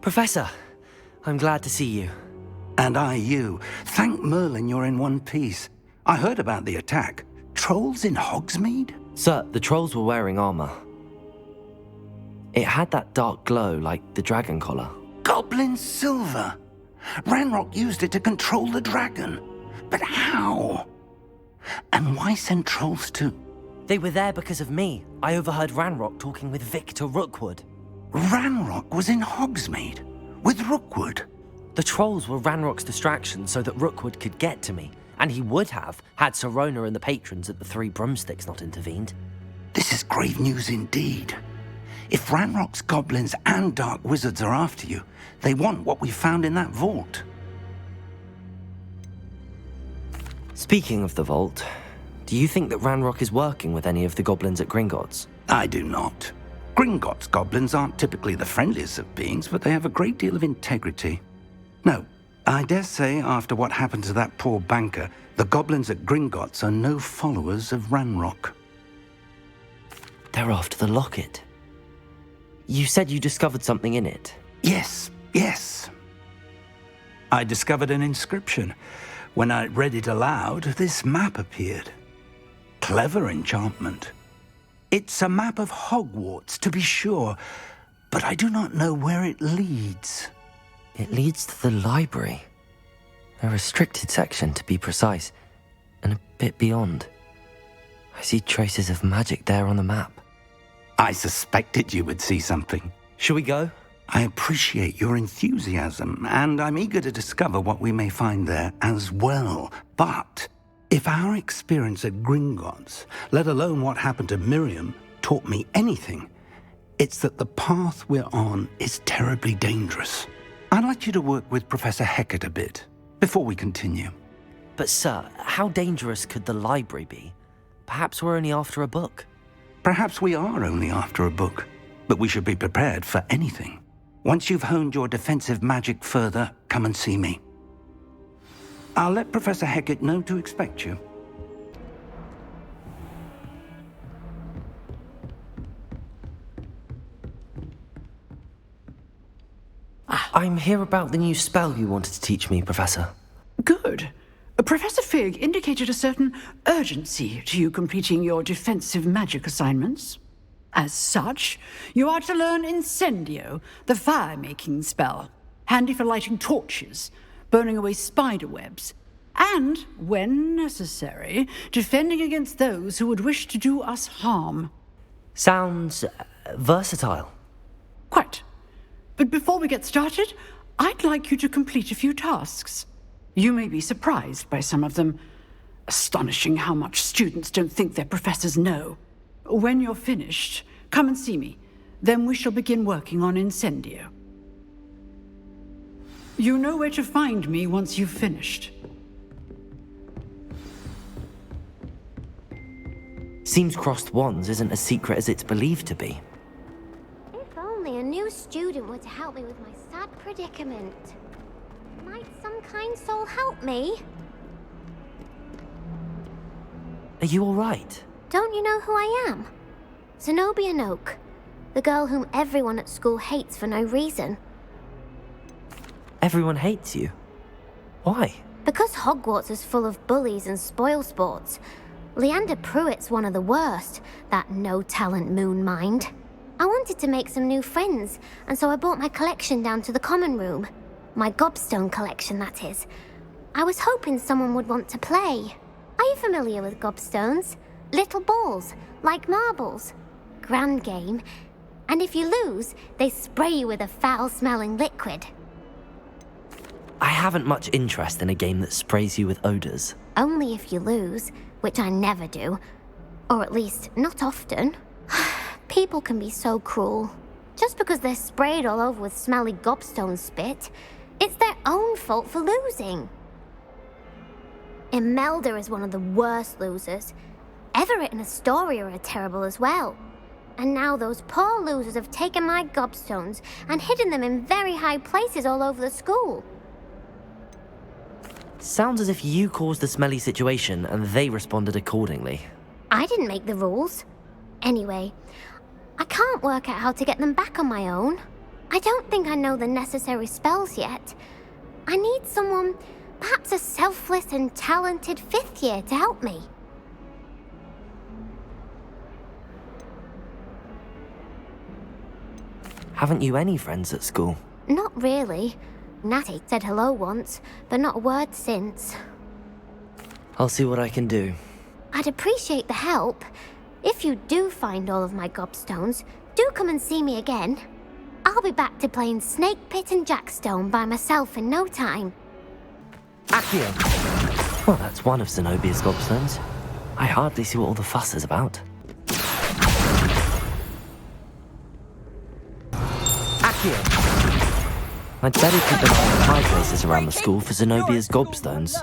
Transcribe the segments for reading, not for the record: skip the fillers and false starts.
Professor, I'm glad to see you. And I you. Thank Merlin you're in one piece. I heard about the attack. Trolls in Hogsmeade? Sir, the trolls were wearing armor. It had that dark glow like the dragon collar. Goblin silver! Ranrock used it to control the dragon. But how? And why send trolls to... They were there because of me. I overheard Ranrock talking with Victor Rookwood. Ranrock was in Hogsmeade? With Rookwood? The trolls were Ranrock's distraction so that Rookwood could get to me. And he would have, had Sirona and the patrons at the Three Broomsticks not intervened. This is grave news indeed. If Ranrock's goblins and dark wizards are after you, they want what we found in that vault. Speaking of the vault, do you think that Ranrock is working with any of the goblins at Gringotts? I do not. Gringotts goblins aren't typically the friendliest of beings, but they have a great deal of integrity. No, I dare say after what happened to that poor banker, the goblins at Gringotts are no followers of Ranrock. They're after the locket. You said you discovered something in it. Yes. I discovered an inscription. When I read it aloud, this map appeared. Clever enchantment. It's a map of Hogwarts, to be sure, but I do not know where it leads. It leads to the library. A restricted section, to be precise, and a bit beyond. I see traces of magic there on the map. I suspected you would see something. Shall we go? I appreciate your enthusiasm, and I'm eager to discover what we may find there as well. But if our experience at Gringotts, let alone what happened to Miriam, taught me anything, it's that the path we're on is terribly dangerous. I'd like you to work with Professor Hecat a bit, before we continue. But sir, how dangerous could the library be? Perhaps we're only after a book. Perhaps we are only after a book, but we should be prepared for anything. Once you've honed your defensive magic further, come and see me. I'll let Professor Hecat know to expect you. I'm here about the new spell you wanted to teach me, Professor. Good. Professor Fig indicated a certain urgency to you completing your defensive magic assignments. As such, you are to learn Incendio, the fire-making spell, handy for lighting torches, burning away spider webs, and, when necessary, defending against those who would wish to do us harm. Sounds versatile. Quite. But before we get started, I'd like you to complete a few tasks. You may be surprised by some of them. Astonishing how much students don't think their professors know. When you're finished, come and see me. Then we shall begin working on Incendio. You know where to find me once you've finished. Seems crossed wands isn't as secret as it's believed to be. If only a new student were to help me with my sad predicament. Might some kind soul help me? Are you all right? Don't you know who I am? Zenobia Noak, the girl whom everyone at school hates for no reason. Everyone hates you. Why? Because Hogwarts is full of bullies and spoilsports. Leander Pruitt's one of the worst, that no-talent moon mind. I wanted to make some new friends, and so I brought my collection down to the common room. My Gobstone collection, that is. I was hoping someone would want to play. Are you familiar with Gobstones? Little balls, like marbles. Grand game. And if you lose, they spray you with a foul-smelling liquid. I haven't much interest in a game that sprays you with odors. Only if you lose, which I never do. Or at least, not often. People can be so cruel. Just because they're sprayed all over with smelly Gobstone spit, it's their own fault for losing. Imelda is one of the worst losers. Everett and Astoria are terrible as well. And now those poor losers have taken my Gobstones and hidden them in very high places all over the school. Sounds as if you caused the smelly situation and they responded accordingly. I didn't make the rules. Anyway, I can't work out how to get them back on my own. I don't think I know the necessary spells yet. I need someone, perhaps a selfless and talented 5th year to help me. Haven't you any friends at school? Not really. Natty said hello once, but not a word since. I'll see what I can do. I'd appreciate the help. If you do find all of my Gobstones, do come and see me again. I'll be back to playing Snake Pit and Jackstone by myself in no time. Accio! Well, that's one of Zenobia's Gobstones. I hardly see what all the fuss is about. Accio! I'd better keep an eye on high places around the school for Zenobia's Gobstones.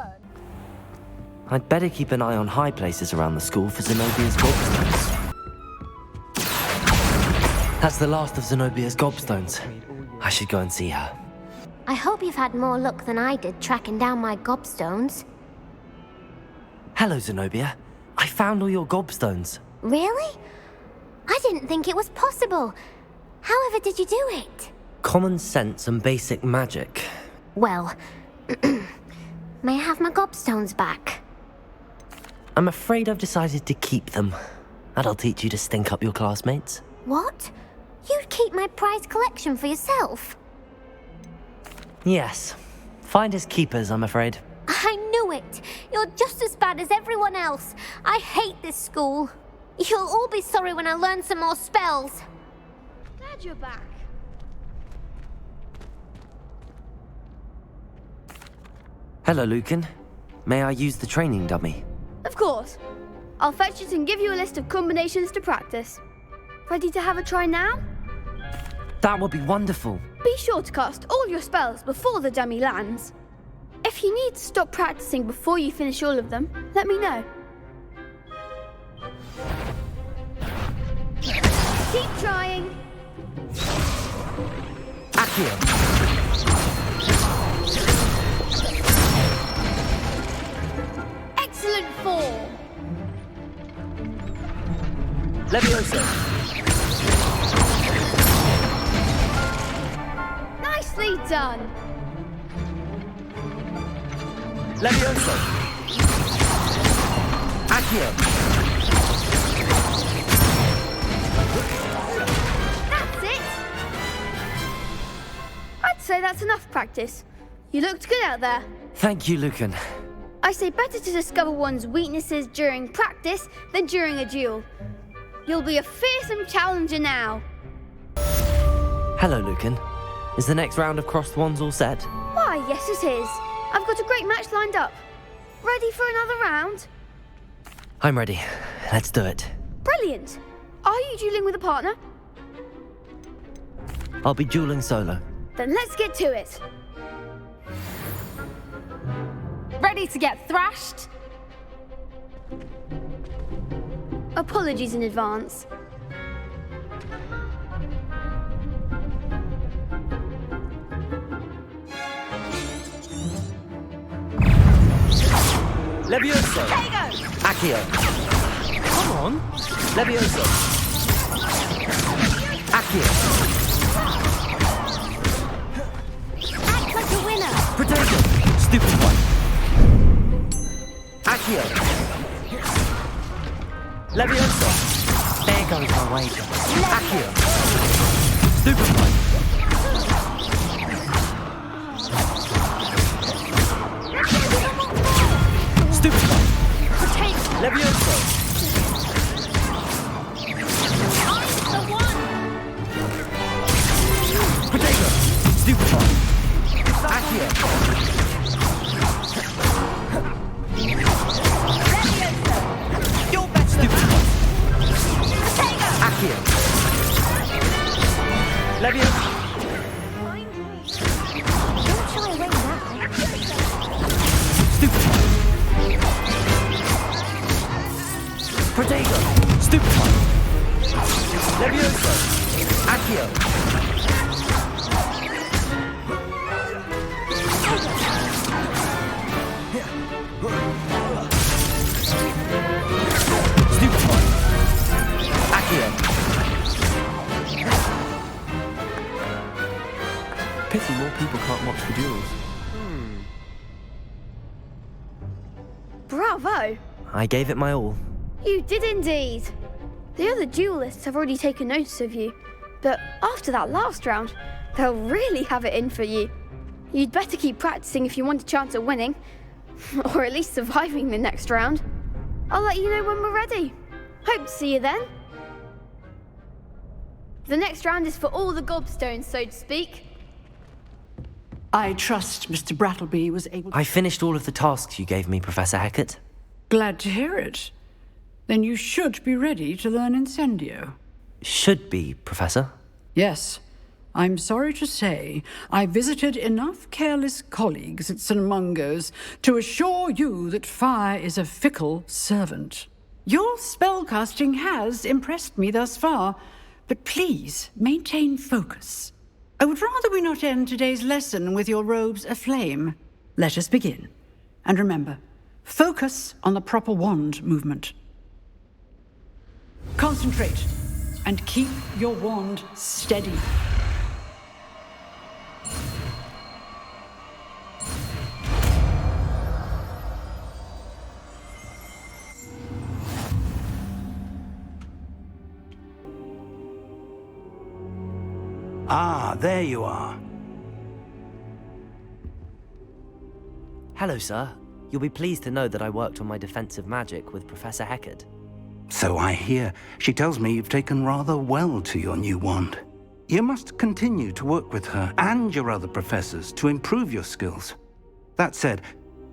That's the last of Zenobia's Gobstones. I should go and see her. I hope you've had more luck than I did tracking down my Gobstones. Hello, Zenobia. I found all your Gobstones. Really? I didn't think it was possible. However did you do it? Common sense and basic magic. Well, may I have my Gobstones back? I'm afraid I've decided to keep them. That'll teach you to stink up your classmates. What? You'd keep my prized collection for yourself? Yes. Finders keepers, I'm afraid. I knew it! You're just as bad as everyone else. I hate this school. You'll all be sorry when I learn some more spells. Glad you're back. Hello, Lucan. May I use the training dummy? Of course. I'll fetch it and give you a list of combinations to practice. Ready to have a try now? That would be wonderful. Be sure to cast all your spells before the dummy lands. If you need to stop practicing before you finish all of them, let me know. Keep trying. Accio! Excellent form. Levioso! Nicely done. Levioso! Accio! That's it. I'd say that's enough practice. You looked good out there. Thank you, Lucan. I say better to discover one's weaknesses during practice than during a duel. You'll be a fearsome challenger now. Hello, Lucan. Is the next round of crossed wands all set? Why, yes it is. I've got a great match lined up. Ready for another round? I'm ready. Let's do it. Brilliant. Are you dueling with a partner? I'll be dueling solo. Then let's get to it. Ready to get thrashed? Apologies in advance. Levioso! Accio! Come on! Levioso! Accio! Act like a winner! Potato! Stupid one! Accio! Levioso! There goes my wager. Accio! Stupid one! Stupid one! Levioso! I'm the one! Potato! Stupid one! Accio! You're better Stupid one! Accio! Levioso! Don't shy away now. Stupid one! Potato! Stupid one! Levioso! Accio! Stupid one! Accio! Pity more people can't watch the duels. Bravo! I gave it my all. You did indeed. The other duelists have already taken notice of you, but after that last round, they'll really have it in for you. You'd better keep practicing if you want a chance at winning, or at least surviving the next round. I'll let you know when we're ready. Hope to see you then. The next round is for all the Gobstones, so to speak. I trust Mr. Brattleby was able to... I finished all of the tasks you gave me, Professor Hecat. Glad to hear it. Then you should be ready to learn Incendio. Should be, Professor. Yes. I'm sorry to say, I visited enough careless colleagues at St. Mungo's to assure you that fire is a fickle servant. Your spellcasting has impressed me thus far, but please maintain focus. I would rather we not end today's lesson with your robes aflame. Let us begin. And remember, focus on the proper wand movement. Concentrate, and keep your wand steady. Ah, there you are. Hello, sir. You'll be pleased to know that I worked on my defensive magic with Professor Hecat. So I hear. She tells me you've taken rather well to your new wand. You must continue to work with her and your other professors to improve your skills. That said,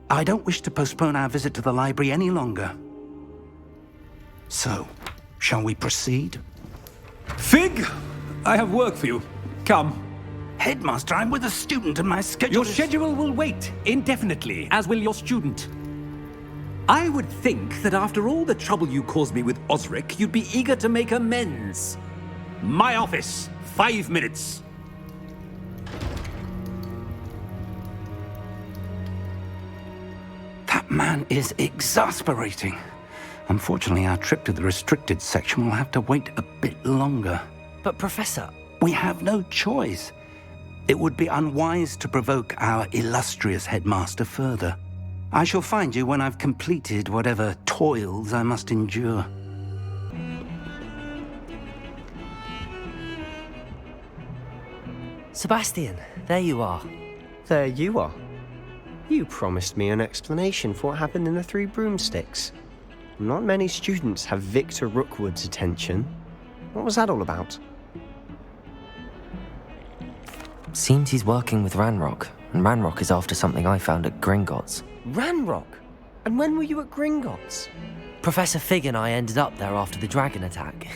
I don't wish to postpone our visit to the library any longer. So, shall we proceed? Fig, I have work for you. Come. Headmaster, I'm with a student and my schedule Your schedule will wait indefinitely, as will your student. I would think that after all the trouble you caused me with Osric, you'd be eager to make amends. My office, 5 minutes. That man is exasperating. Unfortunately, our trip to the restricted section will have to wait a bit longer. But, Professor... We have no choice. It would be unwise to provoke our illustrious headmaster further. I shall find you when I've completed whatever toils I must endure. Sebastian, there you are. There you are. You promised me an explanation for what happened in the Three Broomsticks. Not many students have Victor Rookwood's attention. What was that all about? Seems he's working with Ranrock, and Ranrock is after something I found at Gringotts. Ranrock? And when were you at Gringotts? Professor Fig and I ended up there after the dragon attack.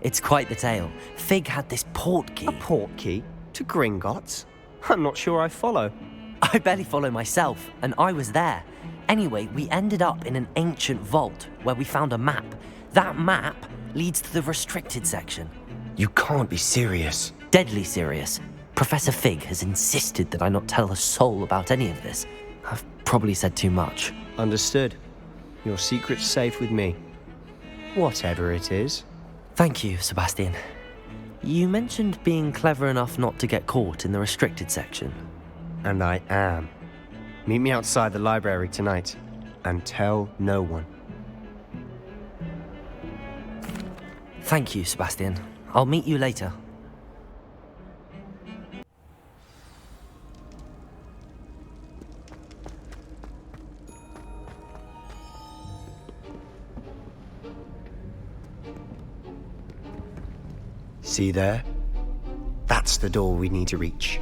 It's quite the tale. Fig had this port key. A port key? To Gringotts? I'm not sure I follow. I barely follow myself, and I was there. Anyway, we ended up in an ancient vault where we found a map. That map leads to the restricted section. You can't be serious. Deadly serious. Professor Fig has insisted that I not tell a soul about any of this. I've probably said too much. Understood. Your secret's safe with me. Whatever it is. Thank you, Sebastian. You mentioned being clever enough not to get caught in the restricted section. And I am. Meet me outside the library tonight, and tell no one. Thank you, Sebastian. I'll meet you later. See there? That's the door we need to reach.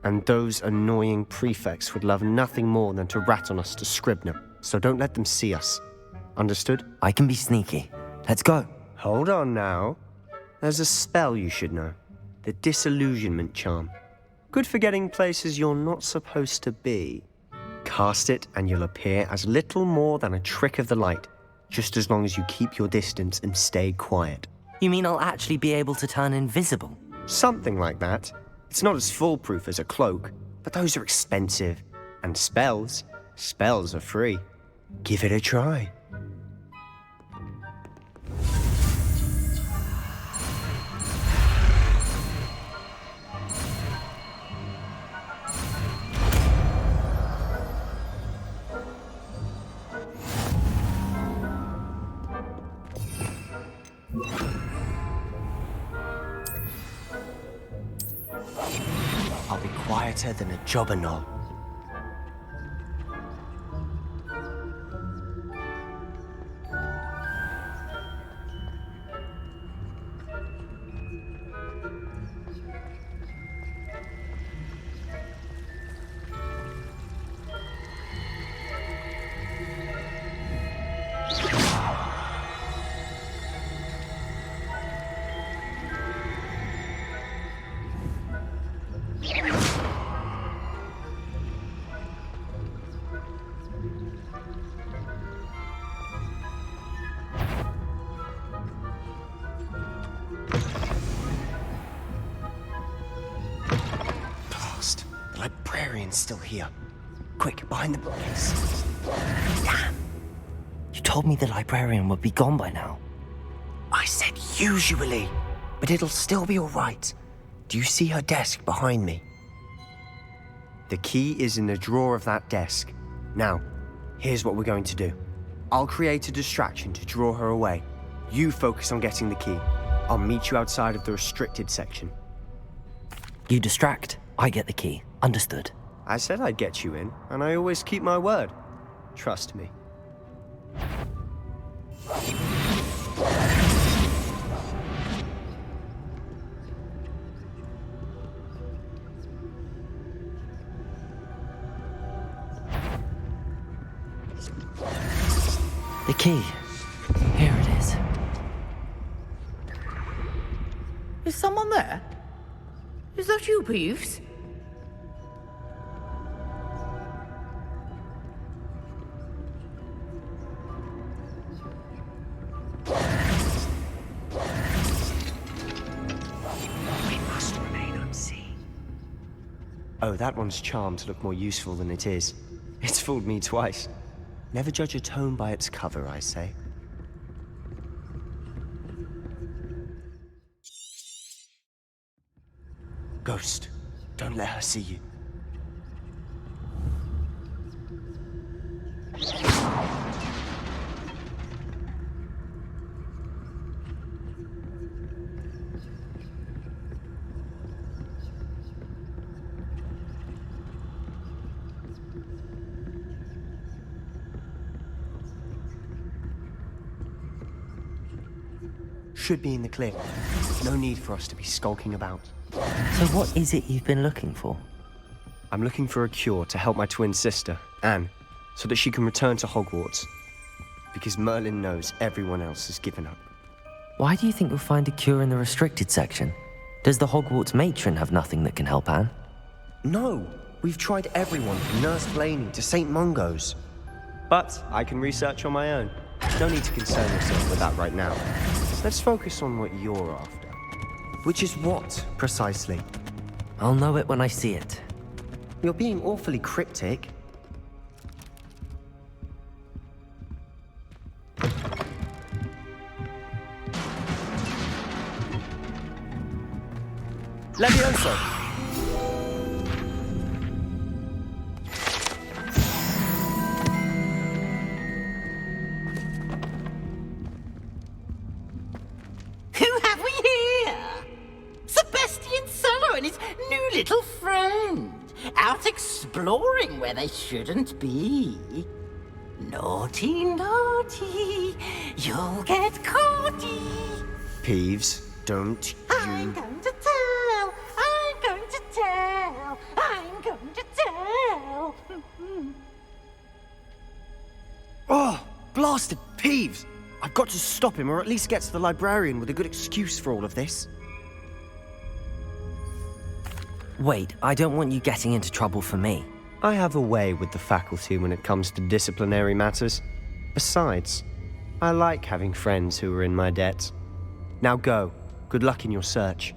And those annoying prefects would love nothing more than to rat on us to Scribner, so don't let them see us. Understood? I can be sneaky. Let's go. Hold on now. There's a spell you should know. The Disillusionment Charm. Good for getting places you're not supposed to be. Cast it and you'll appear as little more than a trick of the light, just as long as you keep your distance and stay quiet. You mean I'll actually be able to turn invisible? Something like that. It's not as foolproof as a cloak, but those are expensive. And spells are free. Give it a try. I'll be quieter than a jobber knoll. The librarian's still here. Quick, behind the bookcase. Damn. You told me the librarian would be gone by now. I said usually, but it'll still be all right. Do you see her desk behind me? The key is in the drawer of that desk. Now, here's what we're going to do. I'll create a distraction to draw her away. You focus on getting the key. I'll meet you outside of the restricted section. You distract, I get the key. Understood. I said I'd get you in, and I always keep my word. Trust me. The key. Here it is. Is someone there? Is that you, Peeves? We must remain unseen. Oh, that one's charmed to look more useful than it is. It's fooled me twice. Never judge a tome by its cover, I say. Ghost, don't let her see you. Should be in the clear. No need for us to be skulking about. So what is it you've been looking for? I'm looking for a cure to help my twin sister, Anne, so that she can return to Hogwarts. Because Merlin knows everyone else has given up. Why do you think you'll find a cure in the restricted section? Does the Hogwarts matron have nothing that can help Anne? No! We've tried everyone from Nurse Blaney to St. Mungo's. But I can research on my own. No need to concern yourself with that right now. Let's focus on what you're after. Which is what, precisely? I'll know it when I see it. You're being awfully cryptic. Levioso! Little friend, out exploring where they shouldn't be. Naughty, naughty, you'll get caughty. Peeves, don't you... I'm going to tell, I'm going to tell, I'm going to tell. Oh, blasted Peeves! I've got to stop him, or at least get to the librarian with a good excuse for all of this. Wait, I don't want you getting into trouble for me. I have a way with the faculty when it comes to disciplinary matters. Besides, I like having friends who are in my debt. Now go. Good luck in your search.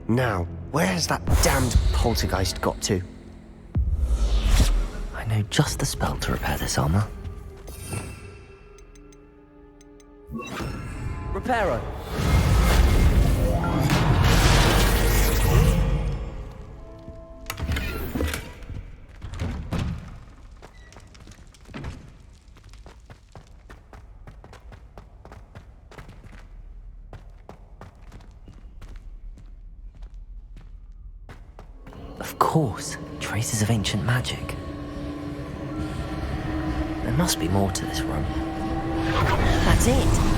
Now, where has that damned poltergeist got to? I know just the spell to repair this armor. Reparo. Of course, traces of ancient magic. There must be more to this room. That's it.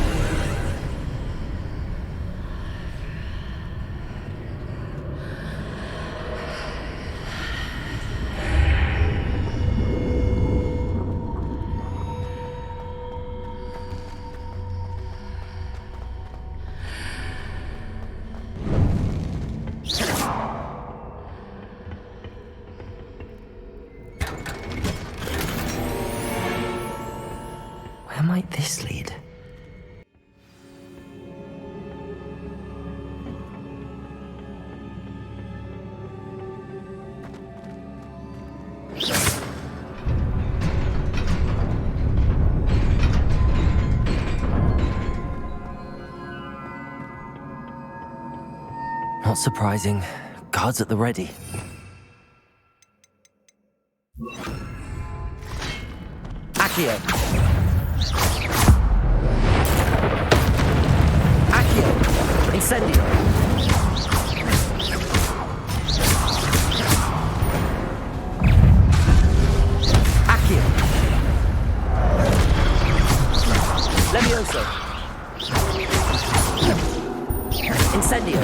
Where might this lead? Not surprising. Guards at the ready. Accio! Accio! Incendio! Accio! Levioso! Incendio!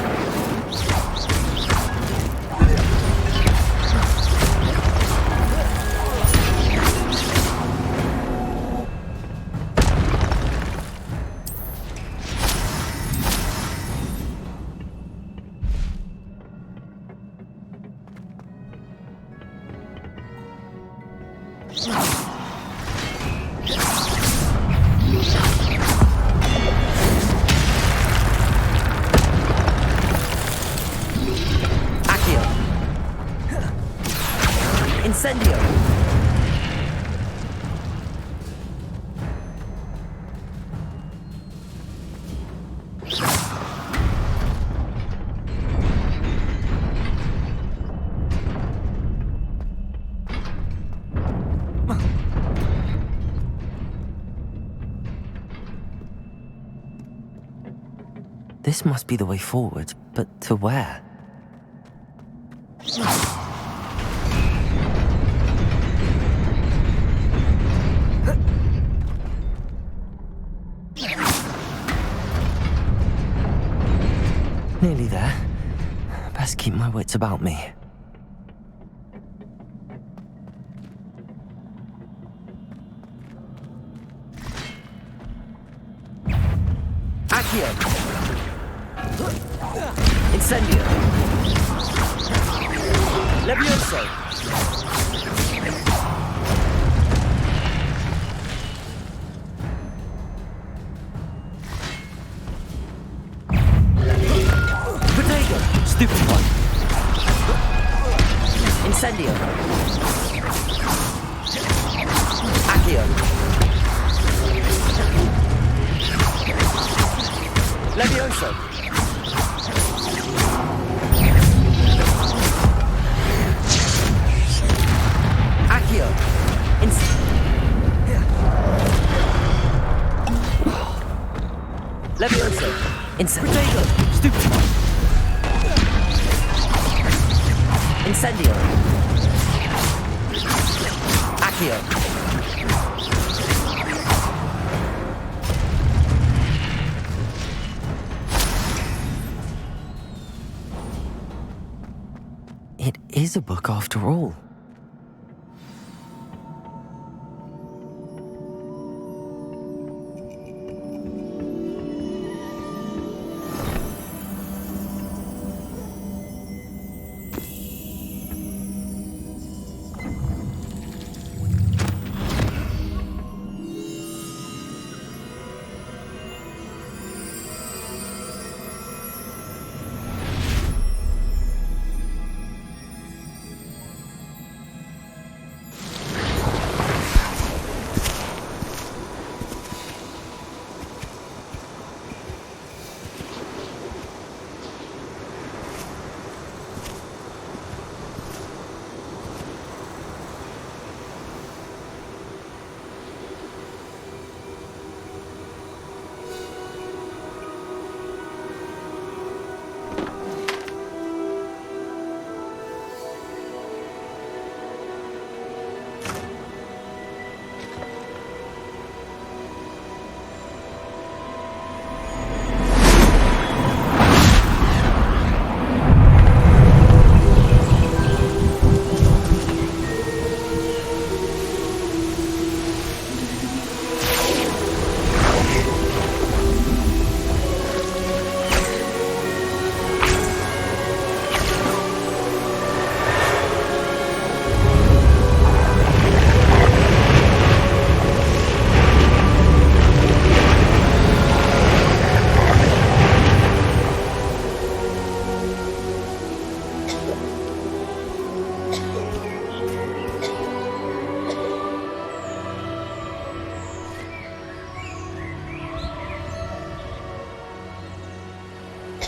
Incendio! This must be the way forward, but to where? Nearly there. Best keep my wits about me. Accio! Incendio! Levioso! Stupid one. Incendio. Accio. Levioso. Accio. Levioso. Incendio. Stupid one. Incendio. Accio. It is a book after all.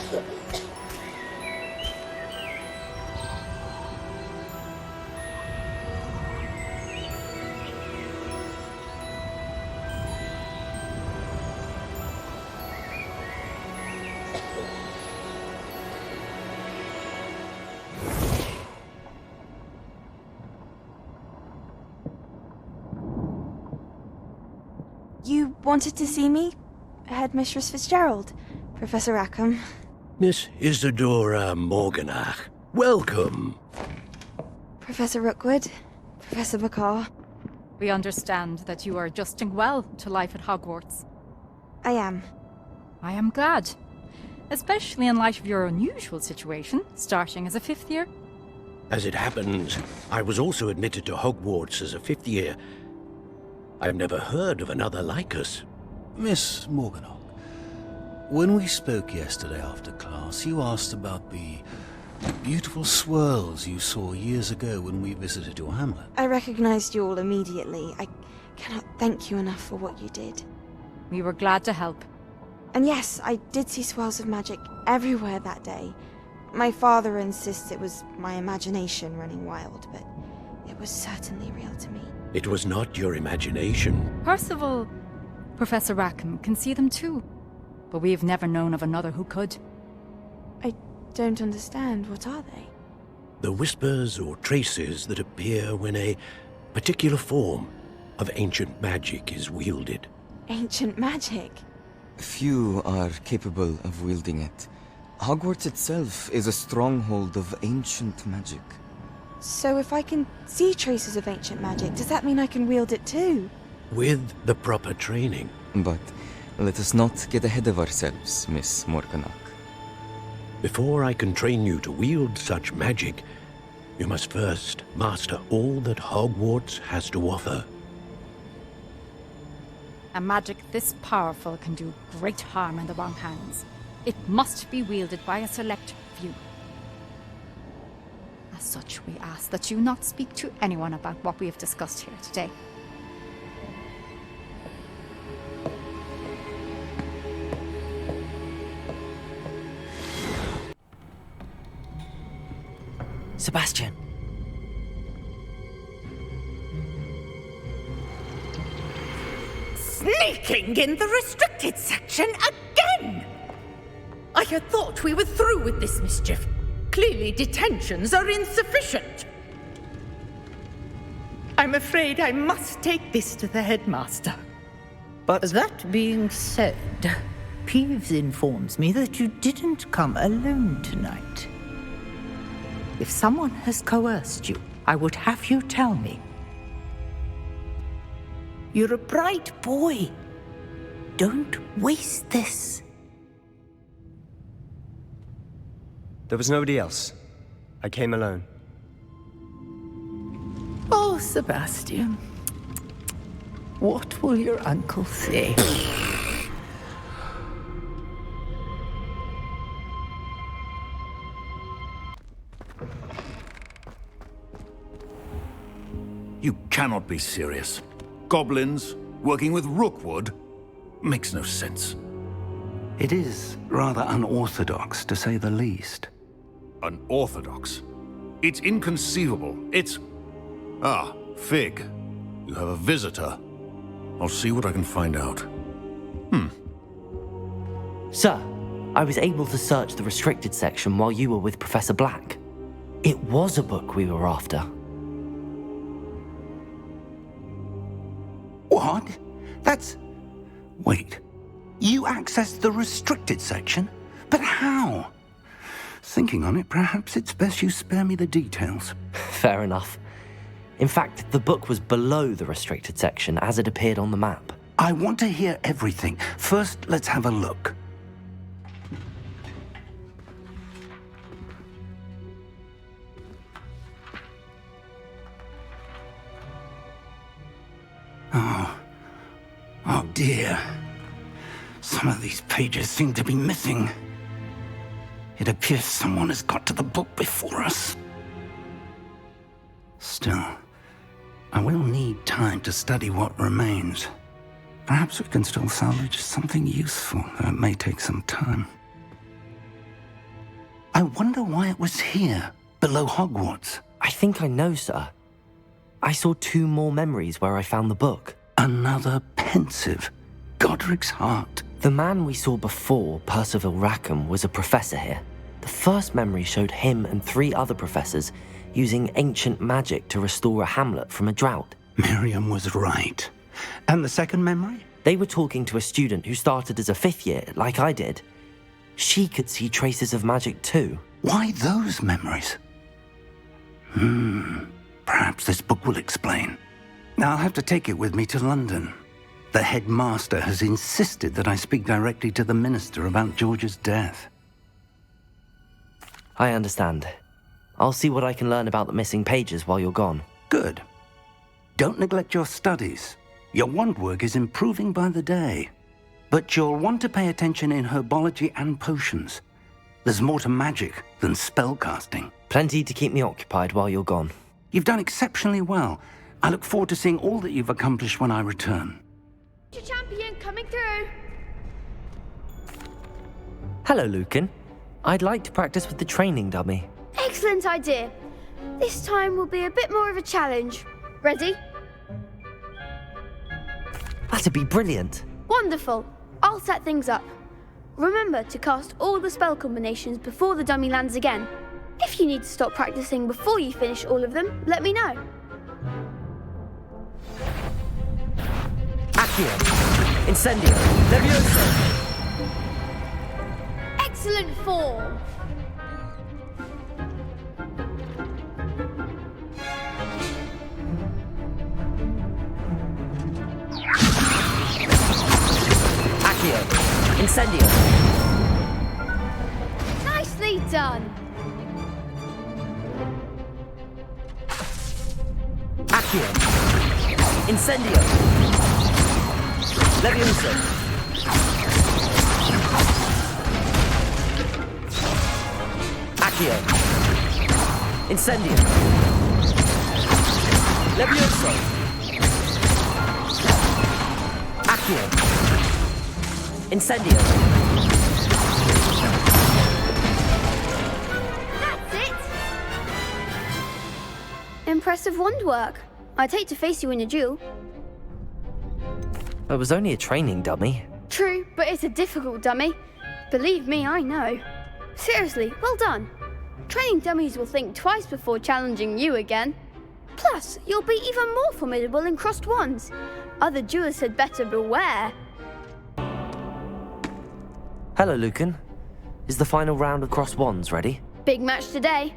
You wanted to see me? Headmistress Fitzgerald, Professor Rackham. Miss Isadora Morganach, welcome. Professor Rookwood, Professor Bakar. We understand that you are adjusting well to life at Hogwarts. I am. I am glad. Especially in light of your unusual situation, starting as a 5th year. As it happens, I was also admitted to Hogwarts as a 5th year. I've never heard of another like us. Miss Morganach, when we spoke yesterday after class, you asked about the beautiful swirls you saw years ago when we visited your hamlet. I recognized you all immediately. I cannot thank you enough for what you did. We were glad to help. And yes, I did see swirls of magic everywhere that day. My father insists it was my imagination running wild, but it was certainly real to me. It was not your imagination. Percival, Professor Rackham can see them too. But we've never known of another who could. I don't understand. What are they? The whispers or traces that appear when a particular form of ancient magic is wielded. Ancient magic? Few are capable of wielding it. Hogwarts itself is a stronghold of ancient magic. So if I can see traces of ancient magic, does that mean I can wield it too? With the proper training. But let us not get ahead of ourselves, Miss Morganach. Before I can train you to wield such magic, you must first master all that Hogwarts has to offer. A magic this powerful can do great harm in the wrong hands. It must be wielded by a select few. As such, we ask that you not speak to anyone about what we have discussed here today. Sebastian! Sneaking in the restricted section again! I had thought we were through with this mischief. Clearly detentions are insufficient. I'm afraid I must take this to the headmaster. But that being said, Peeves informs me that you didn't come alone tonight. If someone has coerced you, I would have you tell me. You're a bright boy. Don't waste this. There was nobody else. I came alone. Oh, Sebastian. What will your uncle say? You cannot be serious. Goblins working with Rookwood makes no sense. It is rather unorthodox, to say the least. Unorthodox? It's inconceivable. It's... Ah, Fig. You have a visitor. I'll see what I can find out. Sir, I was able to search the restricted section while you were with Professor Black. It was a book we were after. What? That's... Wait. You accessed the restricted section? But how? Thinking on it, perhaps it's best you spare me the details. Fair enough. In fact, the book was below the restricted section as it appeared on the map. I want to hear everything. First, let's have a look. Oh dear. Some of these pages seem to be missing. It appears someone has got to the book before us. Still, I will need time to study what remains. Perhaps we can still salvage something useful, though it may take some time. I wonder why it was here, below Hogwarts. I think I know, sir. I saw 2 more memories where I found the book. Another pensive. Godric's heart. The man we saw before, Percival Rackham, was a professor here. The first memory showed him and 3 other professors using ancient magic to restore a hamlet from a drought. Miriam was right. And the second memory? They were talking to a student who started as a 5th year, like I did. She could see traces of magic too. Why those memories? Perhaps this book will explain. Now I'll have to take it with me to London. The headmaster has insisted that I speak directly to the minister about George's death. I understand. I'll see what I can learn about the missing pages while you're gone. Good. Don't neglect your studies. Your wand work is improving by the day. But you'll want to pay attention in herbology and potions. There's more to magic than spellcasting. Plenty to keep me occupied while you're gone. You've done exceptionally well. I look forward to seeing all that you've accomplished when I return. Champion coming through. Hello, Lucan. I'd like to practice with the training dummy. Excellent idea. This time will be a bit more of a challenge. Ready? That'd be brilliant. Wonderful. I'll set things up. Remember to cast all the spell combinations before the dummy lands again. If you need to stop practicing before you finish all of them, let me know. Accio, Incendio, Levioso. Excellent form. Accio, Incendio. Nicely done. Accio, Incendio, Levioso. Accio, Incendio, Levioso. Accio, Incendio. That's it. Impressive wand work. I'd hate to face you in a duel. It was only a training dummy. True, but it's a difficult dummy. Believe me, I know. Seriously, well done. Training dummies will think twice before challenging you again. Plus, you'll be even more formidable in crossed wands. Other duelists had better beware. Hello, Lucan. Is the final round of crossed wands ready? Big match today.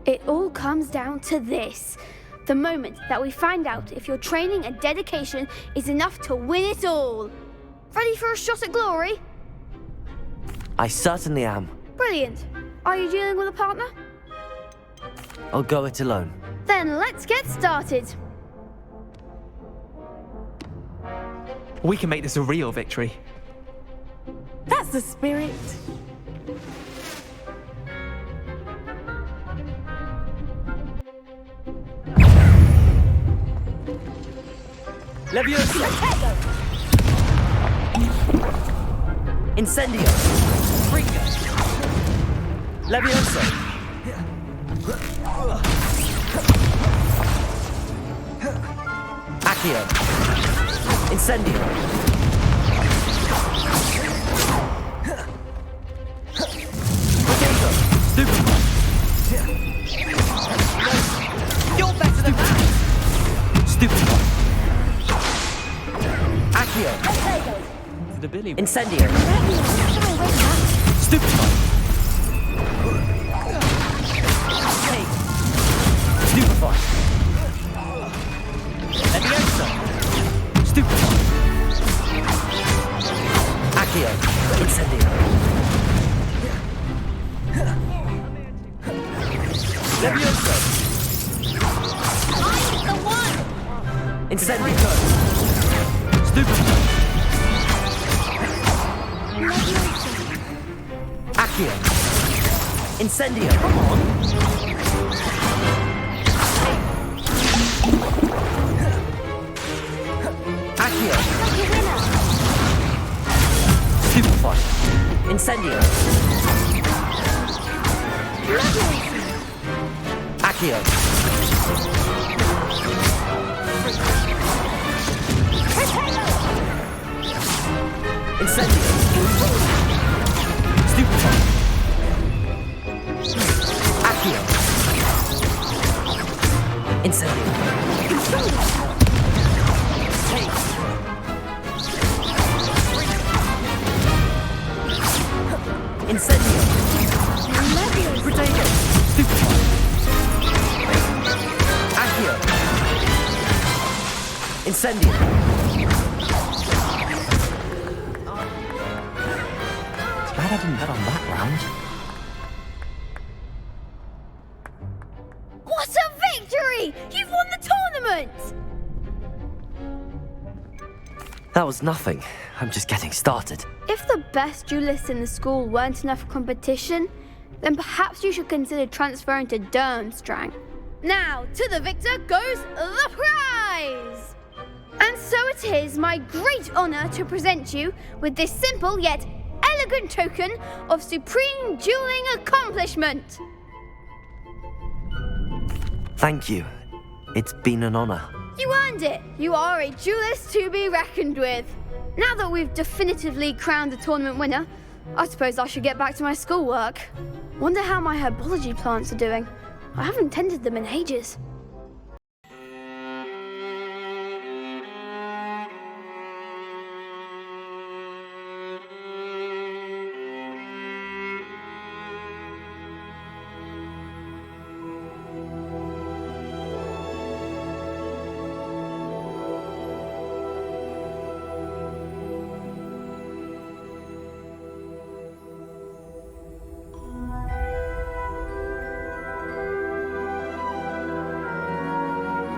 It all comes down to this. The moment that we find out if your training and dedication is enough to win it all. Ready for a shot at glory? I certainly am. Brilliant. Are you dealing with a partner? I'll go it alone. Then let's get started. We can make this a real victory. That's the spirit. Levioso! Incendio! Freaker! Levioso! Accio! Incendio! Potato! Stupid! You're better than that! Stupid! Accio! Incendio! Stupid! Hey! Stupefy! Levioso! Stupid! Accio! Incendio! Levioso! I'm the one! Incendio! Stupid! Accio! Incendio! Come on! Accio! Stupefy! Incendio! Accio. Incendio. Stupefy. Accio. Incendio. Haste. Incendio. Protego. Stupefy. Accio. Incendio. Glad I didn't bet on that round. What a victory! You've won the tournament! That was nothing. I'm just getting started. If the best duelists in the school weren't enough for competition, then perhaps you should consider transferring to Durmstrang. Now, to the victor goes the prize! And so it is my great honor to present you with this simple yet elegant token of supreme dueling accomplishment. Thank you. It's been an honor. You earned it. You are a duelist to be reckoned with. Now that we've definitively crowned the tournament winner, I suppose I should get back to my schoolwork. Wonder how my herbology plants are doing. I haven't tended them in ages.